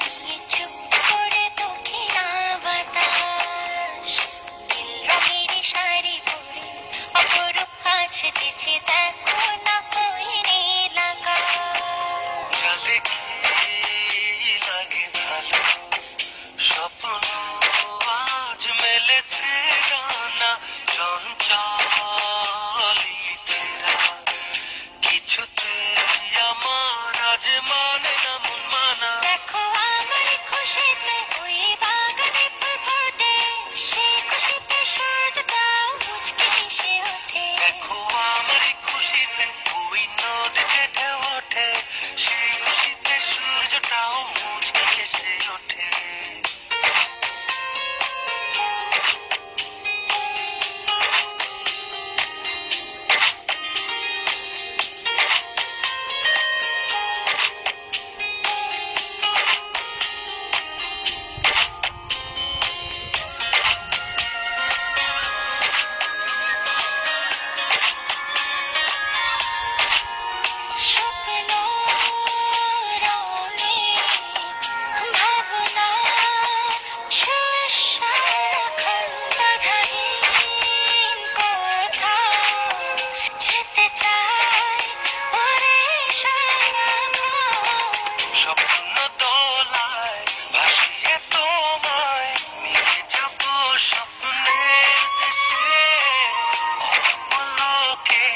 নিয়ে চুপ করে দক্ষিণা বাতাস নীল রঙের শাড়ি পরে অপরূপ সাজেছে দেখো না ওই নীল আকাশ। যাবে কি লাগে ভালো স্বপ্ন আজ মেলেছে ডানা চঞ্চল ইচ্ছেরা কিছুতে আমার আজ মানে না মন মানা। দেখো আমার খুশিতে ওই বাগানে ফুল ফোটে সেই খুশিতে সূর্যটাও মুচকি হেসে ওঠে। দেখো আমার খুশিতে ওই নদীতে ঢেউ ওঠে সেই খুশিতে সূর্যটাও মুচকি হেসে ওঠে। স্বপ্ন রঙে ভাবনা ছুঁয়ে সারাক্ষণ বাধাহীন কোথাও যেতে চাই ওরে সারা মন। স্বপ্ন দোলায় ভাসিয়ে তোমায় নিয়ে যাব স্বপ্নের দেশে অপলকে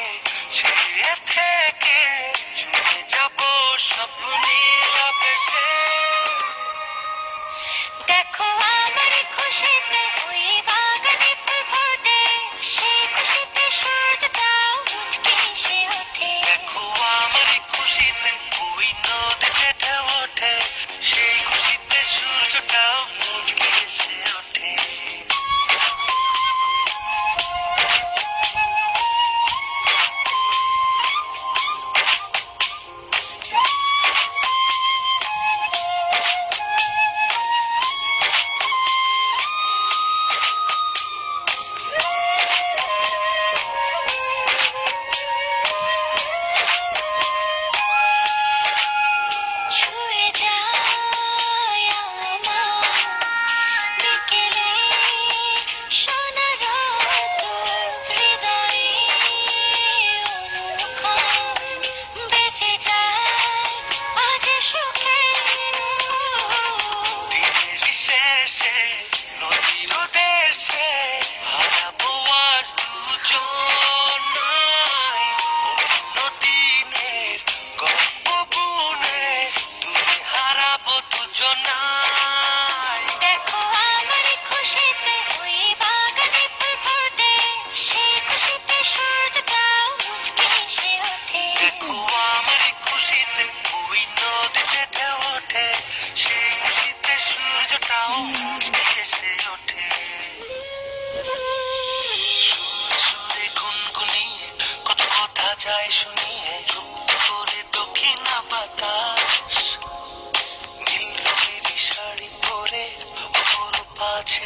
ছেয়ে থেকে ছুঁয়ে যাব স্বপ্নীল আবেশে। দেখো আমার খুশিতে ওই বাগানে ফুল ফোটে সেই খুশিতে সূর্যটাও মুচকি হেসে ওঠে। দেখো আমার খুশিতে ওই নদীতে ঢেউ ওঠে সেই খুশিতে সূর্যটাও মুচকি হেসে ওঠে। ছুঁয়ে যায় আমার বিকেলে সোনার তোর হৃদয়ে অনুক্ষণ বেঁচে যায় আজ সুখের দিনের শেষে নদীর দেশে হারাবো আজ দুজনাই অন্য দিনের গল্প বুনে তুমি হারাবো দুজনাই। দেখো আমার খুশিতে ওই বাগানে ফুল ফোটে সেই খুশিতে সূর্যটাও মুচকি হেসে ওঠে। দেখো আমার খুশিতে ওই নদীতে ঢেউ ওঠে সেই খুশিতে সূর্যটাও মুচকি হেসে ওঠে। সুরে সুরে গুনগুনিয়ে কত কথা যায় শুনিয়ে চুপ করে দক্ষিণা বাতাস নীল রঙের শাড়ি পরে অপরূপ আছে